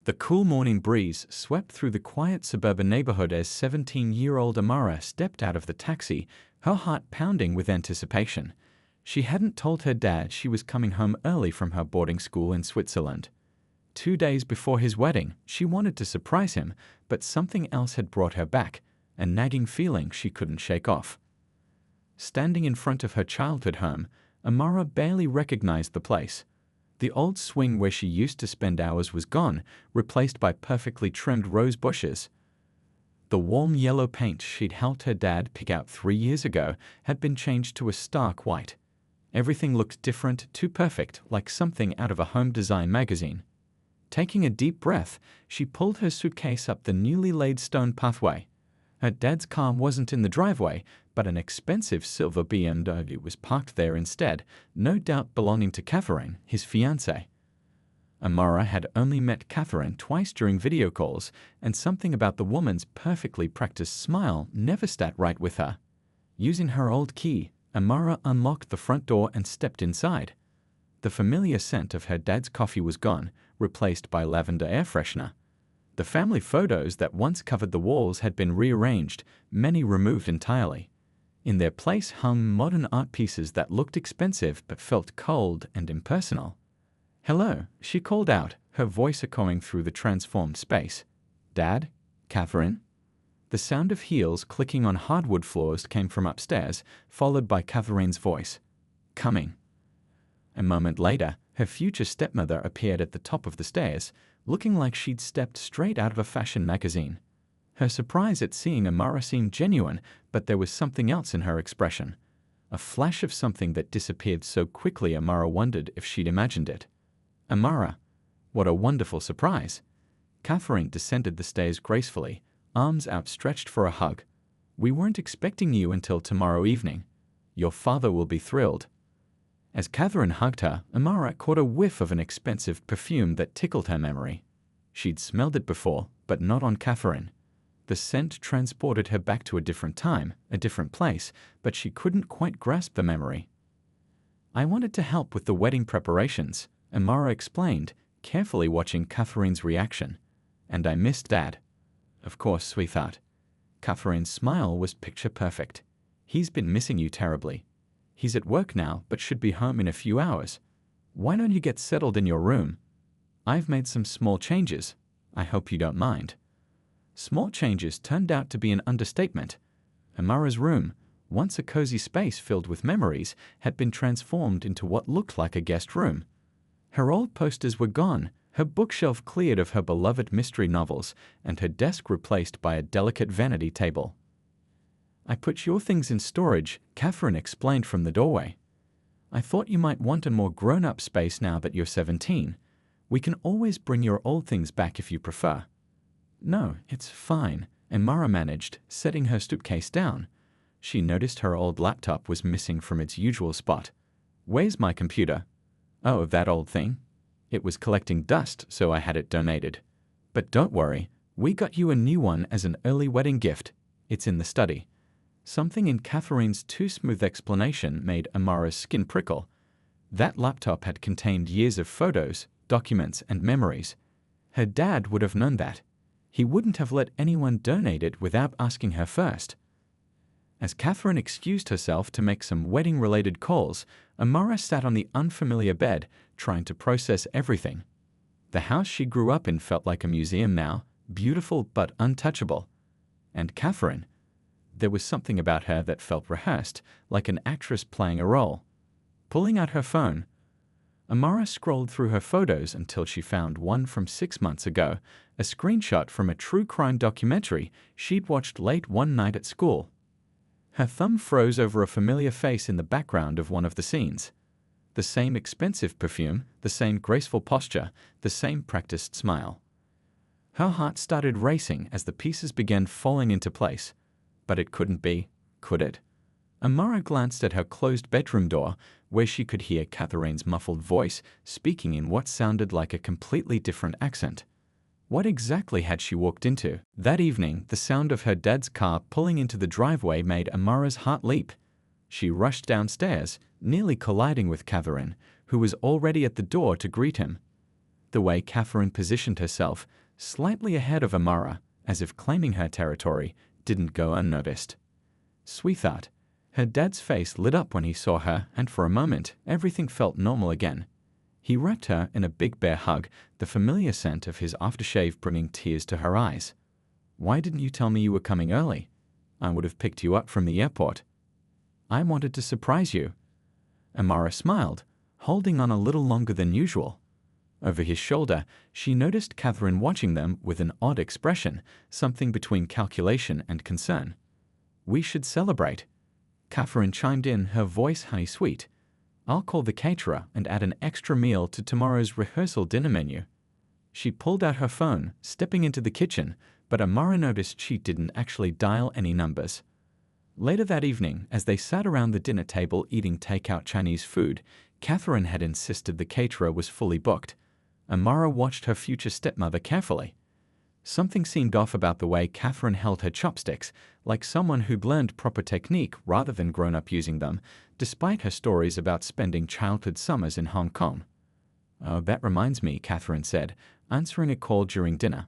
The cool morning breeze swept through the quiet suburban neighborhood as 17-year-old Amara stepped out of the taxi, her heart pounding with anticipation. She hadn't told her dad she was coming home early from her boarding school in Switzerland. 2 days before his wedding, she wanted to surprise him, but something else had brought her back, a nagging feeling she couldn't shake off. Standing in front of her childhood home, Amara barely recognized the place. The old swing where she used to spend hours was gone, replaced by perfectly trimmed rose bushes. The warm yellow paint she'd helped her dad pick out 3 years ago had been changed to a stark white. Everything looked different, too perfect, like something out of a home design magazine. Taking a deep breath, she pulled her suitcase up the newly laid stone pathway. Her dad's car wasn't in the driveway, but an expensive silver BMW was parked there instead, no doubt belonging to Catherine, his fiancée. Amara had only met Catherine twice during video calls, and something about the woman's perfectly practiced smile never sat right with her. Using her old key, Amara unlocked the front door and stepped inside. The familiar scent of her dad's coffee was gone, replaced by lavender air freshener. The family photos that once covered the walls had been rearranged, many removed entirely. In their place hung modern art pieces that looked expensive but felt cold and impersonal. "Hello," she called out, her voice echoing through the transformed space. "Dad? Catherine?" The sound of heels clicking on hardwood floors came from upstairs, followed by Catherine's voice. "Coming." A moment later, her future stepmother appeared at the top of the stairs, looking like she'd stepped straight out of a fashion magazine. Her surprise at seeing Amara seemed genuine, but there was something else in her expression. A flash of something that disappeared so quickly Amara wondered if she'd imagined it. "Amara, what a wonderful surprise." Catherine descended the stairs gracefully, arms outstretched for a hug. "We weren't expecting you until tomorrow evening. Your father will be thrilled." As Catherine hugged her, Amara caught a whiff of an expensive perfume that tickled her memory. She'd smelled it before, but not on Catherine. The scent transported her back to a different time, a different place, but she couldn't quite grasp the memory. "I wanted to help with the wedding preparations," Amara explained, carefully watching Catherine's reaction. "And I missed Dad." "Of course, sweetheart." Catherine's smile was picture perfect. "He's been missing you terribly. He's at work now, but should be home in a few hours. Why don't you get settled in your room? I've made some small changes. I hope you don't mind." Small changes turned out to be an understatement. Amara's room, once a cozy space filled with memories, had been transformed into what looked like a guest room. Her old posters were gone, her bookshelf cleared of her beloved mystery novels, and her desk replaced by a delicate vanity table. "I put your things in storage," Catherine explained from the doorway. "I thought you might want a more grown-up space now that you're 17. We can always bring your old things back if you prefer." "No, it's fine," Amara managed, setting her suitcase down. She noticed her old laptop was missing from its usual spot. "Where's my computer?" "Oh, that old thing. It was collecting dust, so I had it donated. But don't worry, we got you a new one as an early wedding gift. It's in the study." Something in Catherine's too smooth explanation made Amara's skin prickle. That laptop had contained years of photos, documents, and memories. Her dad would have known that. He wouldn't have let anyone donate it without asking her first. As Catherine excused herself to make some wedding-related calls, Amara sat on the unfamiliar bed, trying to process everything. The house she grew up in felt like a museum now, beautiful but untouchable. And Catherine, there was something about her that felt rehearsed, like an actress playing a role. Pulling out her phone, Amara scrolled through her photos until she found one from 6 months ago, a screenshot from a true crime documentary she'd watched late one night at school. Her thumb froze over a familiar face in the background of one of the scenes. The same expensive perfume, the same graceful posture, the same practiced smile. Her heart started racing as the pieces began falling into place. But it couldn't be, could it? Amara glanced at her closed bedroom door, where she could hear Catherine's muffled voice speaking in what sounded like a completely different accent. What exactly had she walked into? That evening, the sound of her dad's car pulling into the driveway made Amara's heart leap. She rushed downstairs, nearly colliding with Catherine, who was already at the door to greet him. The way Catherine positioned herself, slightly ahead of Amara, as if claiming her territory, didn't go unnoticed. "Sweetheart." Her dad's face lit up when he saw her, and for a moment, everything felt normal again. He wrapped her in a big bear hug, the familiar scent of his aftershave bringing tears to her eyes. "Why didn't you tell me you were coming early? I would have picked you up from the airport." "I wanted to surprise you." Amara smiled, holding on a little longer than usual. Over his shoulder, she noticed Catherine watching them with an odd expression, something between calculation and concern. "We should celebrate." Catherine chimed in, her voice honey-sweet. "I'll call the caterer and add an extra meal to tomorrow's rehearsal dinner menu." She pulled out her phone, stepping into the kitchen, but Amara noticed she didn't actually dial any numbers. Later that evening, as they sat around the dinner table eating takeout Chinese food, Catherine had insisted the caterer was fully booked. Amara watched her future stepmother carefully. Something seemed off about the way Catherine held her chopsticks, like someone who'd learned proper technique rather than grown up using them, despite her stories about spending childhood summers in Hong Kong. "Oh, that reminds me," Catherine said, answering a call during dinner.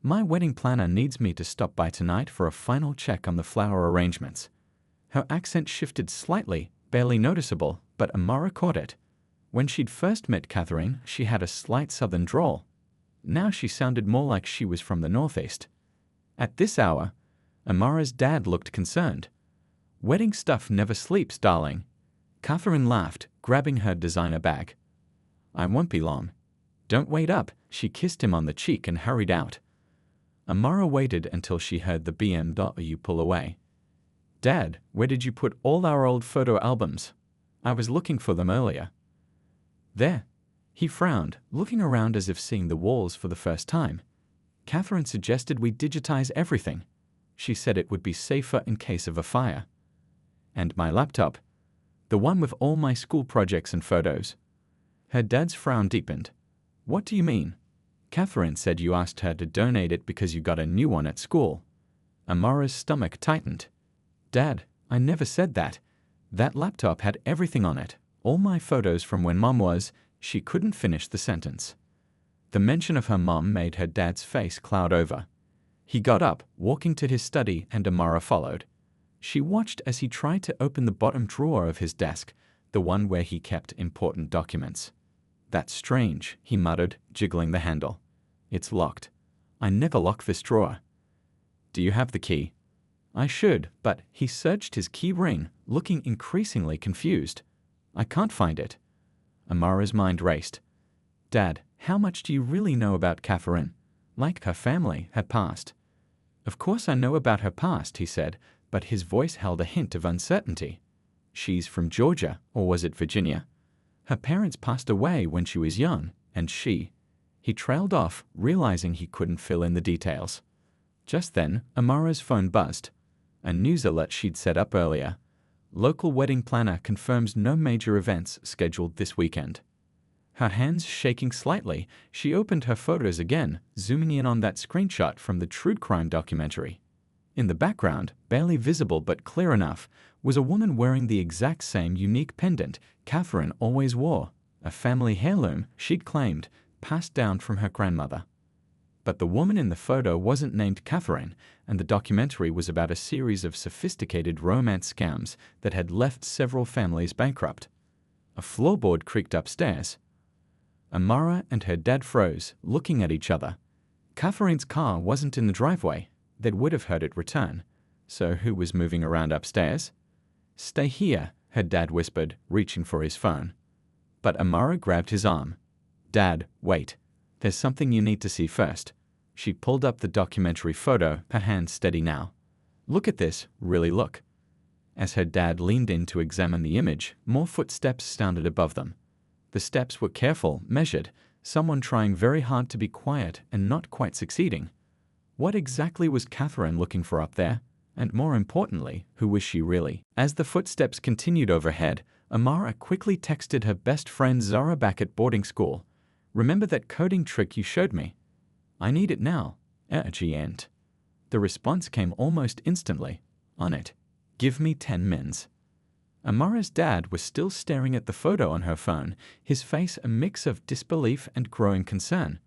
"My wedding planner needs me to stop by tonight for a final check on the flower arrangements." Her accent shifted slightly, barely noticeable, but Amara caught it. When she'd first met Catherine, she had a slight southern drawl. Now she sounded more like she was from the Northeast. At this hour, Amara's dad looked concerned. "Wedding stuff never sleeps, darling." Catherine laughed, grabbing her designer bag. "I won't be long." "Don't wait up." She kissed him on the cheek and hurried out. Amara waited until she heard the BMW pull away. "Dad, where did you put all our old photo albums? I was looking for them earlier." "There." He frowned, looking around as if seeing the walls for the first time. "Catherine suggested we digitize everything. She said it would be safer in case of a fire." "And my laptop? The one with all my school projects and photos?" Her dad's frown deepened. "What do you mean?" "Catherine said you asked her to donate it because you got a new one at school." Amara's stomach tightened. "Dad, I never said that. That laptop had everything on it. All my photos from when Mom was—" She couldn't finish the sentence. The mention of her mom made her dad's face cloud over. He got up, walking to his study, and Amara followed. She watched as he tried to open the bottom drawer of his desk, the one where he kept important documents. "That's strange," he muttered, jiggling the handle. "It's locked. I never lock this drawer." "Do you have the key?" "I should, but—" He searched his key ring, looking increasingly confused. "I can't find it." Amara's mind raced. "Dad, how much do you really know about Catherine? Like her family, her past?" "Of course I know about her past," he said, but his voice held a hint of uncertainty. "She's from Georgia, or was it Virginia? Her parents passed away when she was young, and she—" He trailed off, realizing he couldn't fill in the details. Just then, Amara's phone buzzed. A news alert she'd set up earlier. "Local wedding planner confirms no major events scheduled this weekend." Her hands shaking slightly, she opened her photos again, zooming in on that screenshot from the true crime documentary. In the background, barely visible but clear enough, was a woman wearing the exact same unique pendant Catherine always wore, a family heirloom, she'd claimed, passed down from her grandmother. But the woman in the photo wasn't named Catherine, and the documentary was about a series of sophisticated romance scams that had left several families bankrupt. A floorboard creaked upstairs. Amara and her dad froze, looking at each other. Catherine's car wasn't in the driveway. They would have heard it return. So who was moving around upstairs? "Stay here," her dad whispered, reaching for his phone. But Amara grabbed his arm. "Dad, wait. There's something you need to see first." She pulled up the documentary photo, her hand steady now. "Look at this, really look." As her dad leaned in to examine the image, more footsteps sounded above them. The steps were careful, measured, someone trying very hard to be quiet and not quite succeeding. What exactly was Catherine looking for up there? And more importantly, who was she really? As the footsteps continued overhead, Amara quickly texted her best friend Zara back at boarding school. "Remember that coding trick you showed me? I need it now. Urgent." The response came almost instantly. "On it. Give me 10 mins." Amara's dad was still staring at the photo on her phone, his face a mix of disbelief and growing concern.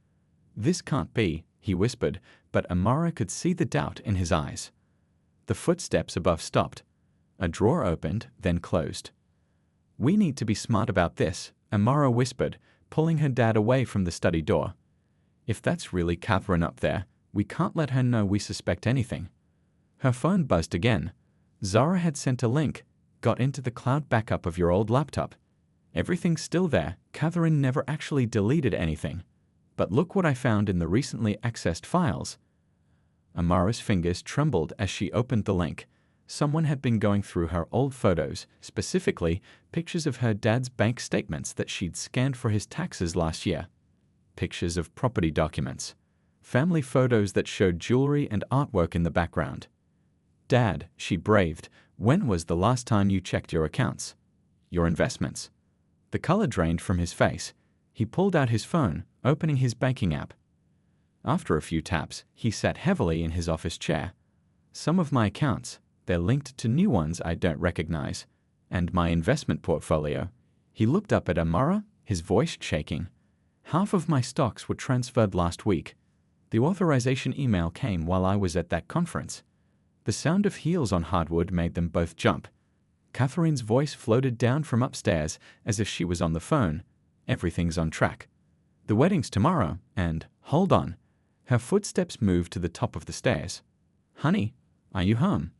"This can't be," he whispered, but Amara could see the doubt in his eyes. The footsteps above stopped. A drawer opened, then closed. "We need to be smart about this," Amara whispered, pulling her dad away from the study door. "If that's really Catherine up there, we can't let her know we suspect anything." Her phone buzzed again. Zara had sent a link. "Got into the cloud backup of your old laptop. Everything's still there. Catherine never actually deleted anything. But look what I found in the recently accessed files." Amara's fingers trembled as she opened the link. Someone had been going through her old photos, specifically pictures of her dad's bank statements that she'd scanned for his taxes last year. Pictures of property documents. Family photos that showed jewelry and artwork in the background. "Dad," she braved, "when was the last time you checked your accounts? Your investments?" The color drained from his face. He pulled out his phone, opening his banking app. After a few taps, he sat heavily in his office chair. "Some of my accounts, they're linked to new ones I don't recognize. And my investment portfolio." He looked up at Amara, his voice shaking. "Half of my stocks were transferred last week. The authorization email came while I was at that conference." The sound of heels on hardwood made them both jump. Catherine's voice floated down from upstairs as if she was on the phone. "Everything's on track. The wedding's tomorrow, and, hold on." Her footsteps moved to the top of the stairs. "Honey, are you home?"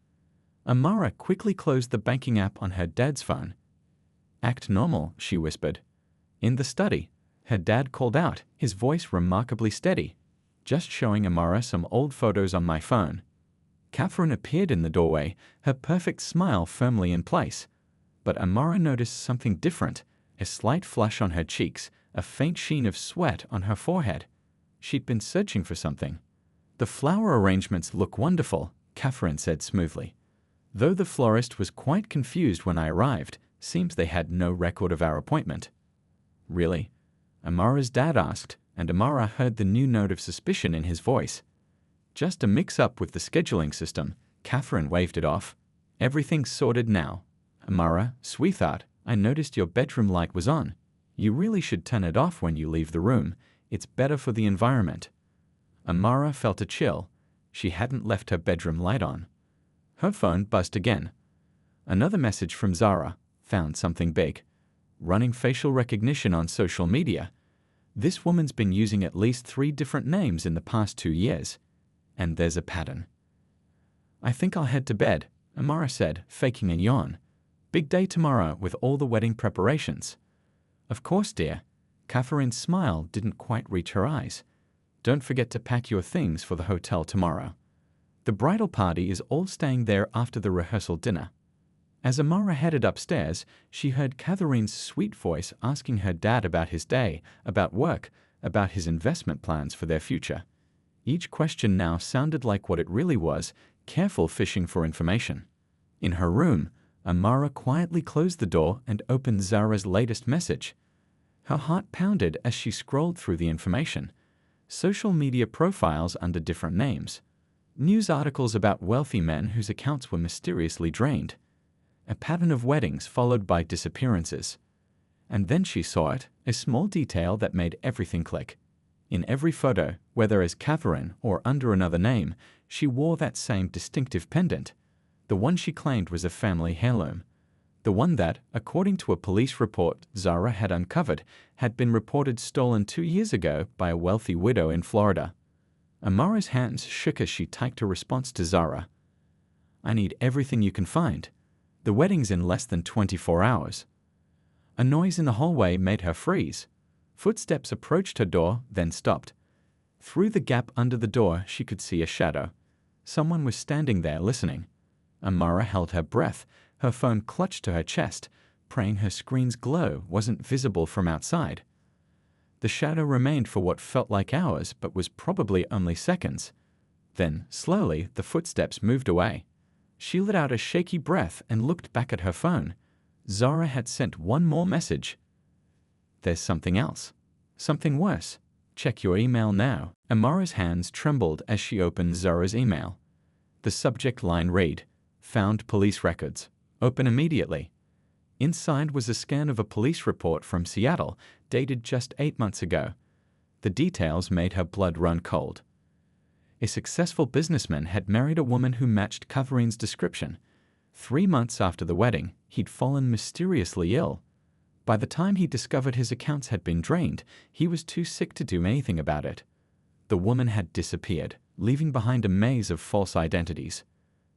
Amara quickly closed the banking app on her dad's phone. "Act normal," she whispered. "In the study," her dad called out, his voice remarkably steady. "Just showing Amara some old photos on my phone." Catherine appeared in the doorway, her perfect smile firmly in place. But Amara noticed something different, a slight flush on her cheeks, a faint sheen of sweat on her forehead. She'd been searching for something. "The flower arrangements look wonderful," Catherine said smoothly. "Though the florist was quite confused when I arrived, seems they had no record of our appointment." "Really?" Amara's dad asked, and Amara heard the new note of suspicion in his voice. "Just a mix-up with the scheduling system." Catherine waved it off. "Everything's sorted now." "Amara, sweetheart, I noticed your bedroom light was on. You really should turn it off when you leave the room. It's better for the environment." Amara felt a chill. She hadn't left her bedroom light on. Her phone buzzed again. Another message from Zara. "Found something big. Running facial recognition on social media. This woman's been using at least 3 different names in the past 2 years. And there's a pattern." "I think I'll head to bed," Amara said, faking a yawn. "Big day tomorrow with all the wedding preparations." "Of course, dear." Catherine's smile didn't quite reach her eyes. "Don't forget to pack your things for the hotel tomorrow. The bridal party is all staying there after the rehearsal dinner." As Amara headed upstairs, she heard Catherine's sweet voice asking her dad about his day, about work, about his investment plans for their future. Each question now sounded like what it really was, careful fishing for information. In her room, Amara quietly closed the door and opened Zara's latest message. Her heart pounded as she scrolled through the information. Social media profiles under different names. News articles about wealthy men whose accounts were mysteriously drained. A pattern of weddings followed by disappearances. And then she saw it, a small detail that made everything click. In every photo, whether as Catherine or under another name, she wore that same distinctive pendant. The one she claimed was a family heirloom. The one that, according to a police report Zara had uncovered, had been reported stolen 2 years ago by a wealthy widow in Florida. Amara's hands shook as she typed a response to Zara. "I need everything you can find. The wedding's in less than 24 hours." A noise in the hallway made her freeze. Footsteps approached her door, then stopped. Through the gap under the door, she could see a shadow. Someone was standing there listening. Amara held her breath, her phone clutched to her chest, praying her screen's glow wasn't visible from outside. The shadow remained for what felt like hours, but was probably only seconds. Then, slowly, the footsteps moved away. She let out a shaky breath and looked back at her phone. Zara had sent one more message. "There's something else. Something worse. Check your email now." Amara's hands trembled as she opened Zara's email. The subject line read, "Found police records. Open immediately." Inside was a scan of a police report from Seattle, dated just 8 months ago. The details made her blood run cold. A successful businessman had married a woman who matched Catherine's description. 3 months after the wedding, he'd fallen mysteriously ill. By the time he discovered his accounts had been drained, he was too sick to do anything about it. The woman had disappeared, leaving behind a maze of false identities.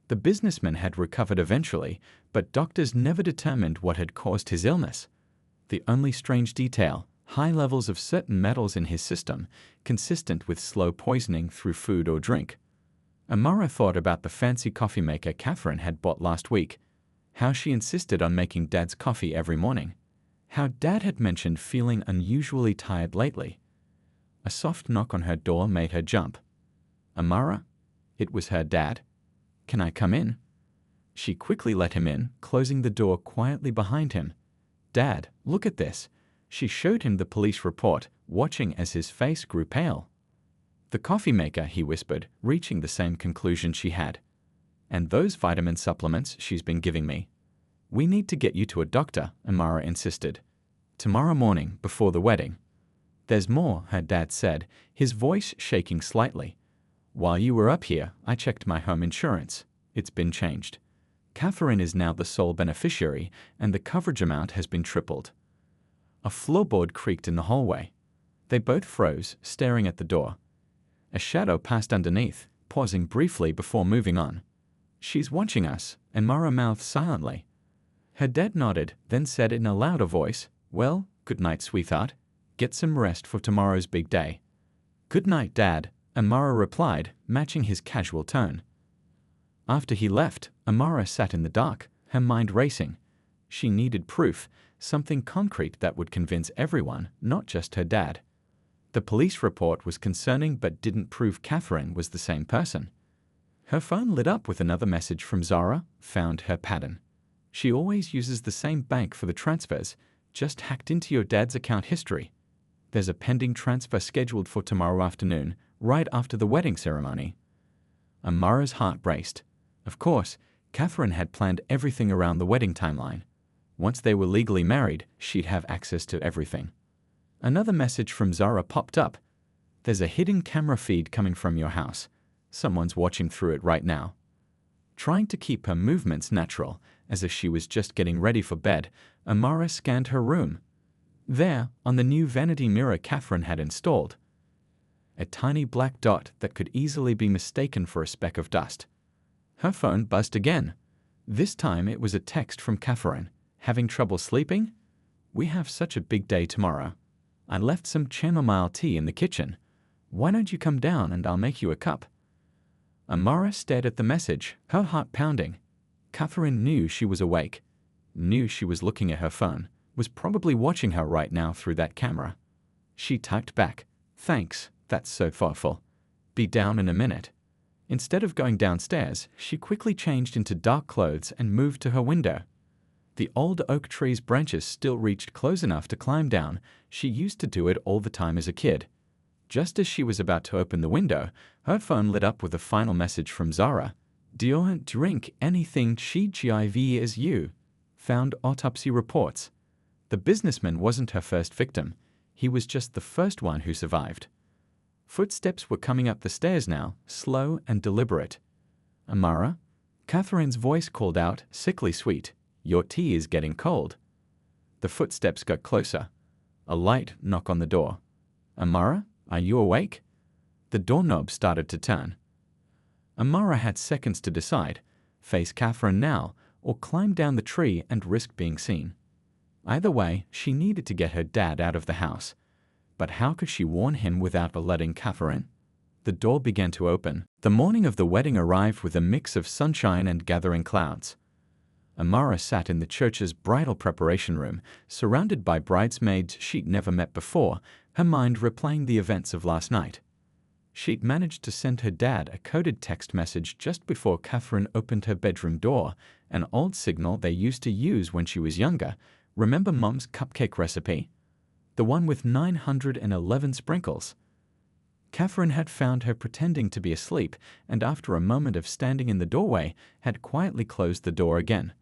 The businessman had recovered eventually, but doctors never determined what had caused his illness. The only strange detail: high levels of certain metals in his system, consistent with slow poisoning through food or drink. Amara thought about the fancy coffee maker Catherine had bought last week, how she insisted on making Dad's coffee every morning, how Dad had mentioned feeling unusually tired lately. A soft knock on her door made her jump. Amara? It was her dad. "Can I come in?" She quickly let him in, closing the door quietly behind him. "Dad, look at this." She showed him the police report, watching as his face grew pale. "The coffee maker," he whispered, reaching the same conclusion she had. "And those vitamin supplements she's been giving me." "We need to get you to a doctor," Amara insisted. "Tomorrow morning, before the wedding." "There's more," her dad said, his voice shaking slightly. "While you were up here, I checked my home insurance. It's been changed. Catherine is now the sole beneficiary, and the coverage amount has been tripled." A floorboard creaked in the hallway. They both froze, staring at the door. A shadow passed underneath, pausing briefly before moving on. "She's watching us," Amara mouthed silently. Her dad nodded, then said in a louder voice, "Well, good night, sweetheart. Get some rest for tomorrow's big day." "Good night, Dad," Amara replied, matching his casual tone. After he left, Amara sat in the dark, her mind racing. She needed proof, something concrete that would convince everyone, not just her dad. The police report was concerning but didn't prove Catherine was the same person. Her phone lit up with another message from Zara, found her pattern. "She always uses the same bank for the transfers, just hacked into your dad's account history. There's a pending transfer scheduled for tomorrow afternoon, right after the wedding ceremony." Amara's heart raced. Of course, Catherine had planned everything around the wedding timeline. Once they were legally married, she'd have access to everything. Another message from Zara popped up. "There's a hidden camera feed coming from your house. Someone's watching through it right now." Trying to keep her movements natural, as if she was just getting ready for bed, Amara scanned her room. There, on the new vanity mirror Catherine had installed, a tiny black dot that could easily be mistaken for a speck of dust. Her phone buzzed again. This time it was a text from Catherine. "Having trouble sleeping? We have such a big day tomorrow. I left some chamomile tea in the kitchen. Why don't you come down and I'll make you a cup?" Amara stared at the message, her heart pounding. Catherine knew she was awake, knew she was looking at her phone, was probably watching her right now through that camera. She typed back, "Thanks, that's so thoughtful. Be down in a minute." Instead of going downstairs, she quickly changed into dark clothes and moved to her window. The old oak tree's branches still reached close enough to climb down. She used to do it all the time as a kid. Just as she was about to open the window, her phone lit up with a final message from Zara. "Don't drink anything GIV as you. Found autopsy reports." The businessman wasn't her first victim. He was just the first one who survived. Footsteps were coming up the stairs now, slow and deliberate. "Amara?" Catherine's voice called out, sickly sweet. "Your tea is getting cold." The footsteps got closer. A light knock on the door. "Amara, are you awake?" The doorknob started to turn. Amara had seconds to decide, face Catherine now, or climb down the tree and risk being seen. Either way, she needed to get her dad out of the house. But how could she warn him without alerting Catherine? The door began to open. The morning of the wedding arrived with a mix of sunshine and gathering clouds. Amara sat in the church's bridal preparation room, surrounded by bridesmaids she'd never met before, her mind replaying the events of last night. She'd managed to send her dad a coded text message just before Catherine opened her bedroom door, an old signal they used to use when she was younger. Remember Mom's cupcake recipe? The one with 911 sprinkles. Catherine had found her pretending to be asleep, and after a moment of standing in the doorway, had quietly closed the door again.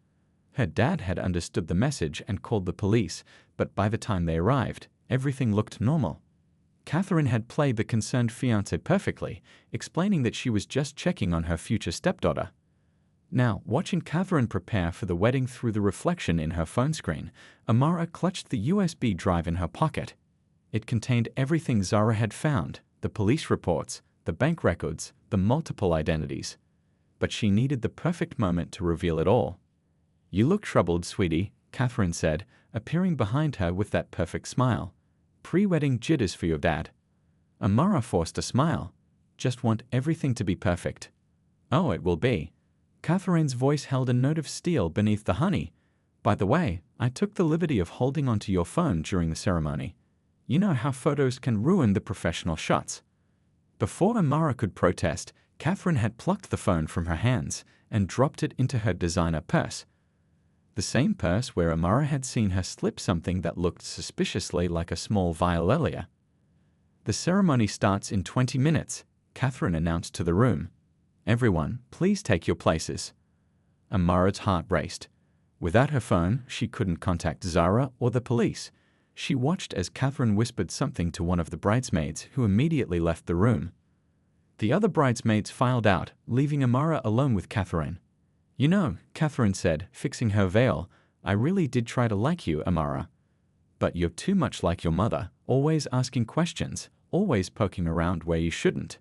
Her dad had understood the message and called the police, but by the time they arrived, everything looked normal. Catherine had played the concerned fiancé perfectly, explaining that she was just checking on her future stepdaughter. Now, watching Catherine prepare for the wedding through the reflection in her phone screen, Amara clutched the USB drive in her pocket. It contained everything Zara had found, the police reports, the bank records, the multiple identities. But she needed the perfect moment to reveal it all. "You look troubled, sweetie," Catherine said, appearing behind her with that perfect smile. "Pre-wedding jitters for your dad." Amara forced a smile. "Just want everything to be perfect." "Oh, it will be." Catherine's voice held a note of steel beneath the honey. "By the way, I took the liberty of holding onto your phone during the ceremony. You know how photos can ruin the professional shots." Before Amara could protest, Catherine had plucked the phone from her hands and dropped it into her designer purse. The same purse where Amara had seen her slip something that looked suspiciously like a small vial earlier. "The ceremony starts in 20 minutes, Catherine announced to the room. "Everyone, please take your places." Amara's heart raced. Without her phone, she couldn't contact Zara or the police. She watched as Catherine whispered something to one of the bridesmaids, who immediately left the room. The other bridesmaids filed out, leaving Amara alone with Catherine. "You know," Catherine said, fixing her veil, "I really did try to like you, Amara. But you're too much like your mother, always asking questions, always poking around where you shouldn't."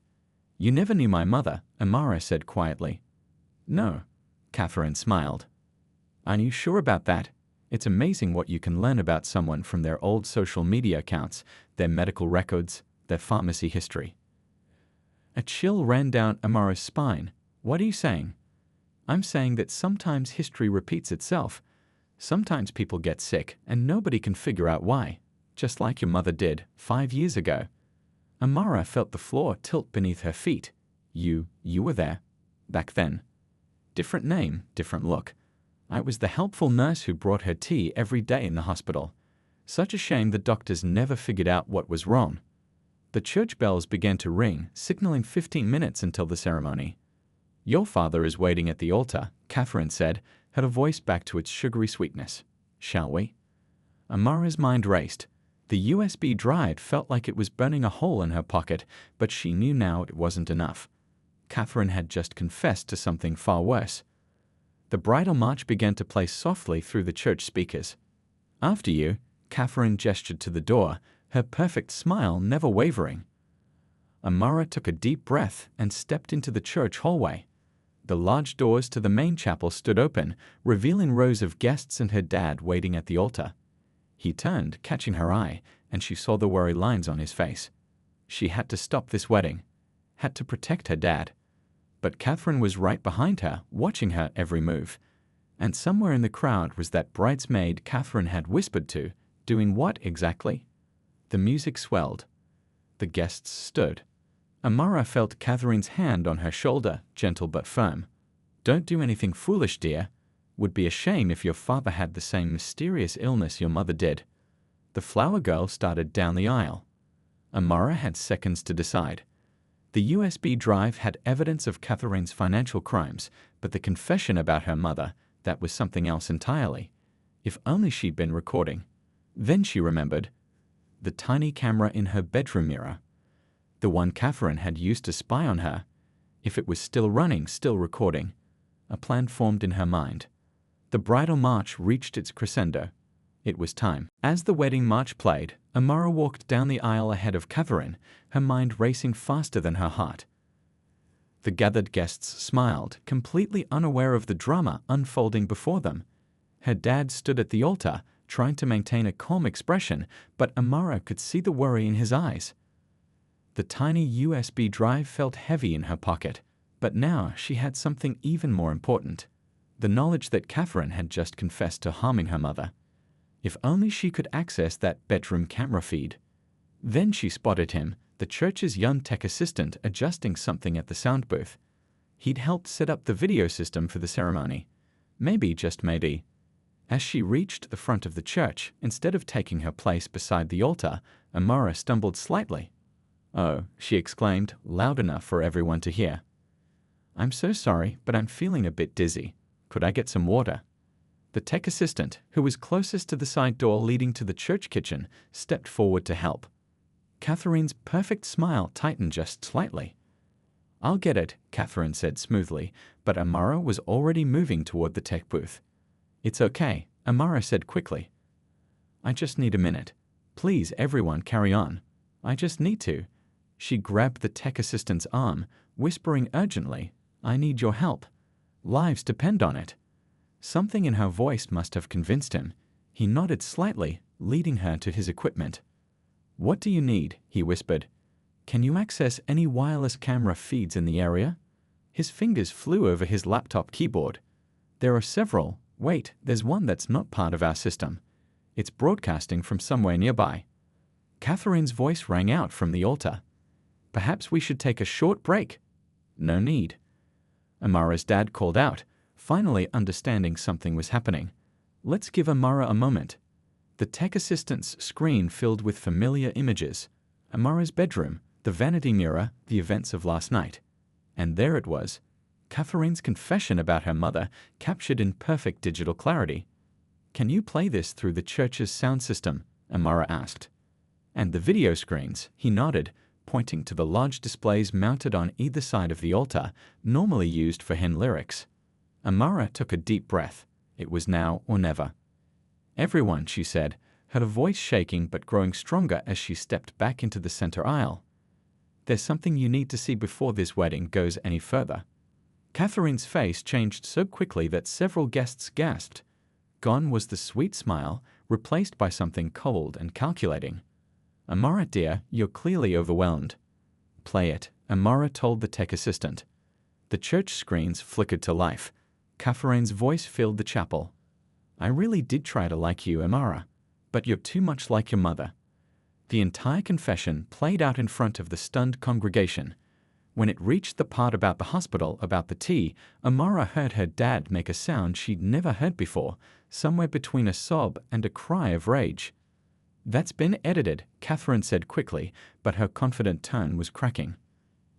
"You never knew my mother," Amara said quietly. "No," Catherine smiled. "Are you sure about that? It's amazing what you can learn about someone from their old social media accounts, their medical records, their pharmacy history." A chill ran down Amara's spine. "What are you saying?" "I'm saying that sometimes history repeats itself. Sometimes people get sick and nobody can figure out why, just like your mother did 5 years ago." Amara felt the floor tilt beneath her feet. You were there. Back then. Different name, different look. I was the helpful nurse who brought her tea every day in the hospital. Such a shame the doctors never figured out what was wrong. The church bells began to ring, signaling 15 minutes until the ceremony. "Your father is waiting at the altar," Catherine said, her voice back to its sugary sweetness. "Shall we?" Amara's mind raced. The USB drive felt like it was burning a hole in her pocket, but she knew now it wasn't enough. Catherine had just confessed to something far worse. The bridal march began to play softly through the church speakers. "After you," Catherine gestured to the door, her perfect smile never wavering. Amara took a deep breath and stepped into the church hallway. The large doors to the main chapel stood open, revealing rows of guests and her dad waiting at the altar. He turned, catching her eye, and she saw the worry lines on his face. She had to stop this wedding, had to protect her dad. But Catherine was right behind her, watching her every move. And somewhere in the crowd was that bridesmaid Catherine had whispered to, doing what exactly? The music swelled. The guests stood. Amara felt Catherine's hand on her shoulder, gentle but firm. "Don't do anything foolish, dear. Would be a shame if your father had the same mysterious illness your mother did." The flower girl started down the aisle. Amara had seconds to decide. The USB drive had evidence of Catherine's financial crimes, but the confession about her mother, that was something else entirely. If only she'd been recording. Then she remembered. The tiny camera in her bedroom mirror. The one Catherine had used to spy on her. If it was still running, still recording. A plan formed in her mind. The bridal march reached its crescendo. It was time. As the wedding march played, Amara walked down the aisle ahead of Catherine, her mind racing faster than her heart. The gathered guests smiled, completely unaware of the drama unfolding before them. Her dad stood at the altar, trying to maintain a calm expression, but Amara could see the worry in his eyes. The tiny USB drive felt heavy in her pocket, but now she had something even more important. The knowledge that Catherine had just confessed to harming her mother. If only she could access that bedroom camera feed. Then she spotted him, the church's young tech assistant, adjusting something at the sound booth. He'd helped set up the video system for the ceremony. Maybe, just maybe. As she reached the front of the church, instead of taking her place beside the altar, Amara stumbled slightly. "Oh," she exclaimed, loud enough for everyone to hear. "I'm so sorry, but I'm feeling a bit dizzy. Could I get some water?" The tech assistant, who was closest to the side door leading to the church kitchen, stepped forward to help. Catherine's perfect smile tightened just slightly. "I'll get it," Catherine said smoothly, but Amara was already moving toward the tech booth. "It's okay," Amara said quickly. "I just need a minute. Please, everyone, carry on. I just need to." She grabbed the tech assistant's arm, whispering urgently, "I need your help. Lives depend on it." Something in her voice must have convinced him. He nodded slightly, leading her to his equipment. "What do you need?" he whispered. "Can you access any wireless camera feeds in the area?" His fingers flew over his laptop keyboard. "There are several. Wait, there's one that's not part of our system. It's broadcasting from somewhere nearby." Catherine's voice rang out from the altar. "Perhaps we should take a short break." "No need." Amara's dad called out, finally understanding something was happening. "Let's give Amara a moment." The tech assistant's screen filled with familiar images. Amara's bedroom, the vanity mirror, the events of last night. And there it was, Catherine's confession about her mother, captured in perfect digital clarity. "Can you play this through the church's sound system?" Amara asked. "And the video screens," he nodded, pointing to the large displays mounted on either side of the altar, normally used for hymn lyrics. Amara took a deep breath. It was now or never. "Everyone," she said, her voice shaking but growing stronger as she stepped back into the center aisle. "There's something you need to see before this wedding goes any further." Catherine's face changed so quickly that several guests gasped. Gone was the sweet smile, replaced by something cold and calculating. "Amara, dear, you're clearly overwhelmed." "Play it," Amara told the tech assistant. The church screens flickered to life. Catherine's voice filled the chapel. "I really did try to like you, Amara, but you're too much like your mother." The entire confession played out in front of the stunned congregation. When it reached the part about the hospital, about the tea, Amara heard her dad make a sound she'd never heard before, somewhere between a sob and a cry of rage. "That's been edited," Catherine said quickly, but her confident tone was cracking.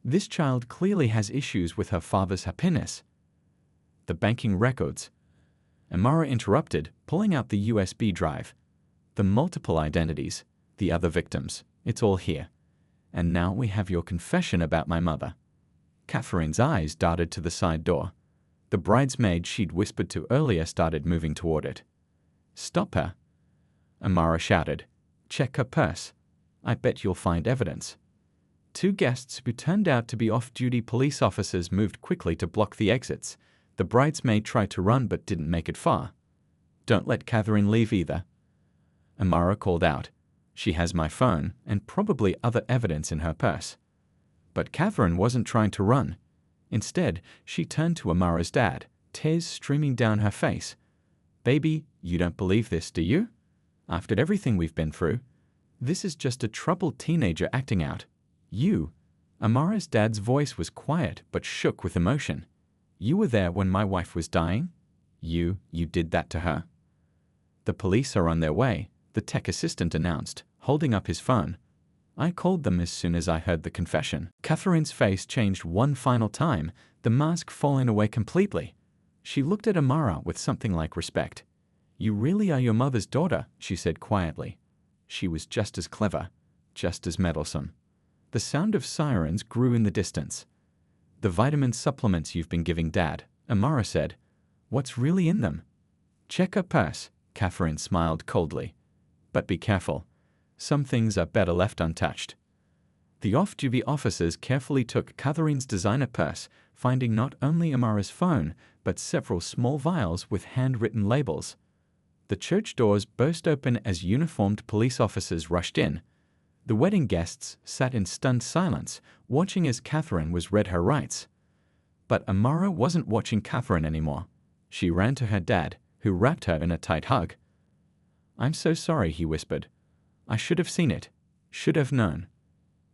"This child clearly has issues with her father's happiness." "The banking records," Amara interrupted, pulling out the USB drive. "The multiple identities, the other victims, it's all here. And now we have your confession about my mother." Catherine's eyes darted to the side door. The bridesmaid she'd whispered to earlier started moving toward it. "Stop her," Amara shouted. "Check her purse. I bet you'll find evidence." Two guests who turned out to be off-duty police officers moved quickly to block the exits. The bridesmaid tried to run but didn't make it far. "Don't let Catherine leave either," Amara called out. "She has my phone and probably other evidence in her purse." But Catherine wasn't trying to run. Instead, she turned to Amara's dad, tears streaming down her face. "Baby, you don't believe this, do you? After everything we've been through, this is just a troubled teenager acting out. You," Amara's dad's voice was quiet but shook with emotion. "You were there when my wife was dying? You did that to her." "The police are on their way," the tech assistant announced, holding up his phone. "I called them as soon as I heard the confession." Catherine's face changed one final time, the mask falling away completely. She looked at Amara with something like respect. "You really are your mother's daughter," she said quietly. She was just as clever, just as meddlesome. The sound of sirens grew in the distance. "The vitamin supplements you've been giving Dad," Amara said. "What's really in them?" "Check her purse," Catherine smiled coldly. "But be careful. Some things are better left untouched." The off-duty officers carefully took Catherine's designer purse, finding not only Amara's phone, but several small vials with handwritten labels. The church doors burst open as uniformed police officers rushed in. The wedding guests sat in stunned silence, watching as Catherine was read her rights. But Amara wasn't watching Catherine anymore. She ran to her dad, who wrapped her in a tight hug. "I'm so sorry," he whispered. "I should have seen it. Should have known."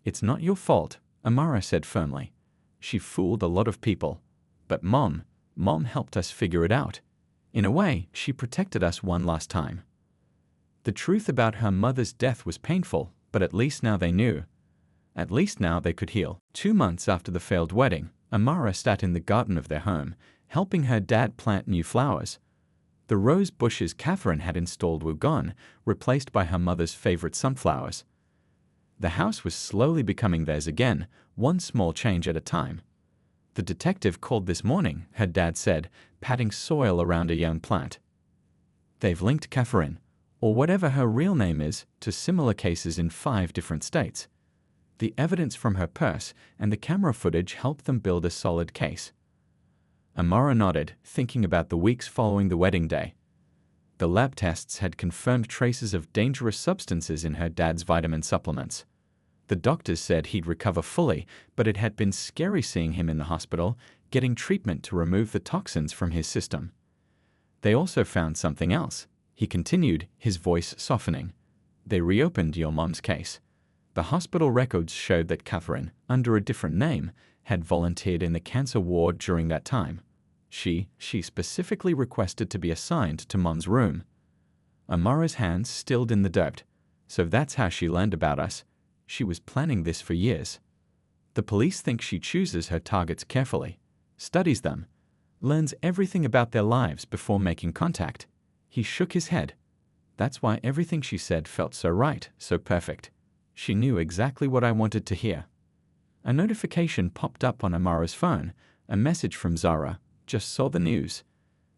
"It's not your fault," Amara said firmly. "She fooled a lot of people. But Mom helped us figure it out. In a way, she protected us one last time." The truth about her mother's death was painful, but at least now they knew. At least now they could heal. 2 months after the failed wedding, Amara sat in the garden of their home, helping her dad plant new flowers. The rose bushes Catherine had installed were gone, replaced by her mother's favorite sunflowers. The house was slowly becoming theirs again, one small change at a time. The detective called this morning, her dad said, patting soil around a young plant. They've linked Catherine, or whatever her real name is, to similar cases in 5 different states. The evidence from her purse and the camera footage helped them build a solid case. Amara nodded, thinking about the weeks following the wedding day. The lab tests had confirmed traces of dangerous substances in her dad's vitamin supplements. The doctors said he'd recover fully, but it had been scary seeing him in the hospital, getting treatment to remove the toxins from his system. They also found something else, he continued, his voice softening. They reopened your mom's case. The hospital records showed that Catherine, under a different name, had volunteered in the cancer ward during that time. She specifically requested to be assigned to Mom's room. Amara's hands stilled in the dirt. So that's how she learned about us. She was planning this for years. The police think she chooses her targets carefully, studies them, learns everything about their lives before making contact. He shook his head. That's why everything she said felt so right, so perfect. She knew exactly what I wanted to hear. A notification popped up on Amara's phone, a message from Zara. Just saw the news.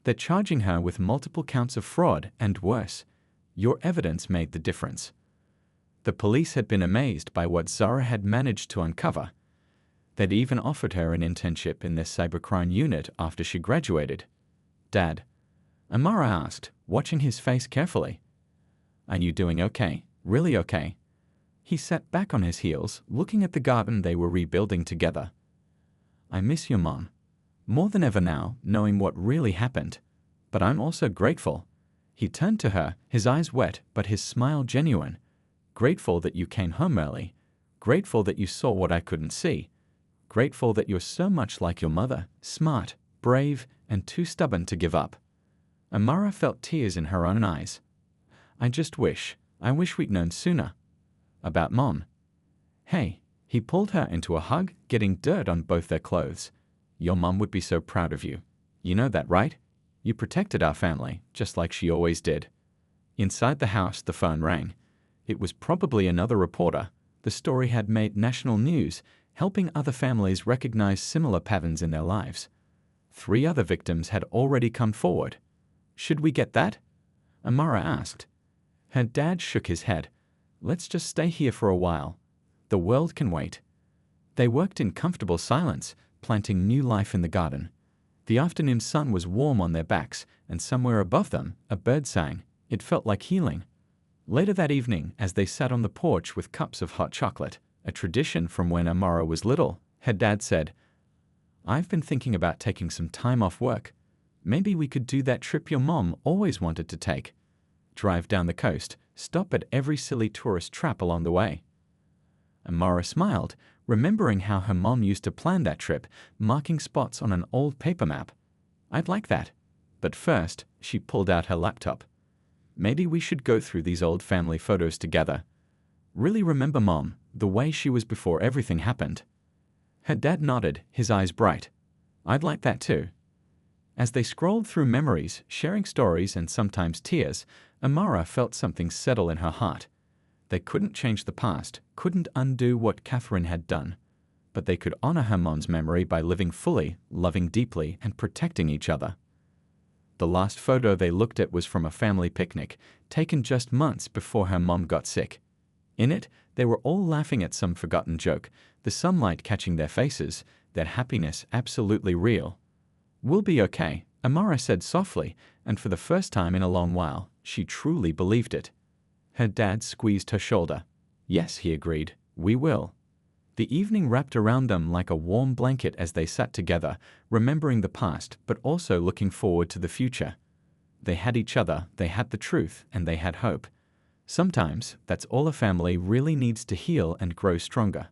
They're charging her with multiple counts of fraud and worse. Your evidence made the difference. The police had been amazed by what Zara had managed to uncover. They'd even offered her an internship in their cybercrime unit after she graduated. Dad, Amara asked, watching his face carefully. Are you doing okay? Really okay? He sat back on his heels, looking at the garden they were rebuilding together. I miss your mom. More than ever now, knowing what really happened. But I'm also grateful. He turned to her, his eyes wet, but his smile genuine. Grateful that you came home early. Grateful that you saw what I couldn't see. Grateful that you're so much like your mother, smart, brave, and too stubborn to give up. Amara felt tears in her own eyes. I wish we'd known sooner. About Mom. Hey, he pulled her into a hug, getting dirt on both their clothes. Your mom would be so proud of you. You know that, right? You protected our family, just like she always did. Inside the house, the phone rang. It was probably another reporter. The story had made national news, helping other families recognize similar patterns in their lives. 3 other victims had already come forward. Should we get that? Amara asked. Her dad shook his head. Let's just stay here for a while. The world can wait. They worked in comfortable silence, planting new life in the garden. The afternoon sun was warm on their backs, and somewhere above them, a bird sang. It felt like healing. Later that evening, as they sat on the porch with cups of hot chocolate, a tradition from when Amara was little, her dad said, I've been thinking about taking some time off work. Maybe we could do that trip your mom always wanted to take. Drive down the coast, stop at every silly tourist trap along the way. Amara smiled, remembering how her mom used to plan that trip, marking spots on an old paper map. I'd like that. But first, she pulled out her laptop. Maybe we should go through these old family photos together. Really remember Mom, the way she was before everything happened. Her dad nodded, his eyes bright. I'd like that too. As they scrolled through memories, sharing stories and sometimes tears, Amara felt something settle in her heart. They couldn't change the past, couldn't undo what Catherine had done. But they could honor her mom's memory by living fully, loving deeply, and protecting each other. The last photo they looked at was from a family picnic, taken just months before her mom got sick. In it, they were all laughing at some forgotten joke, the sunlight catching their faces, their happiness absolutely real. We'll be okay, Amara said softly, and for the first time in a long while, she truly believed it. Her dad squeezed her shoulder. Yes, he agreed, we will. The evening wrapped around them like a warm blanket as they sat together, remembering the past but also looking forward to the future. They had each other, they had the truth, and they had hope. Sometimes, that's all a family really needs to heal and grow stronger.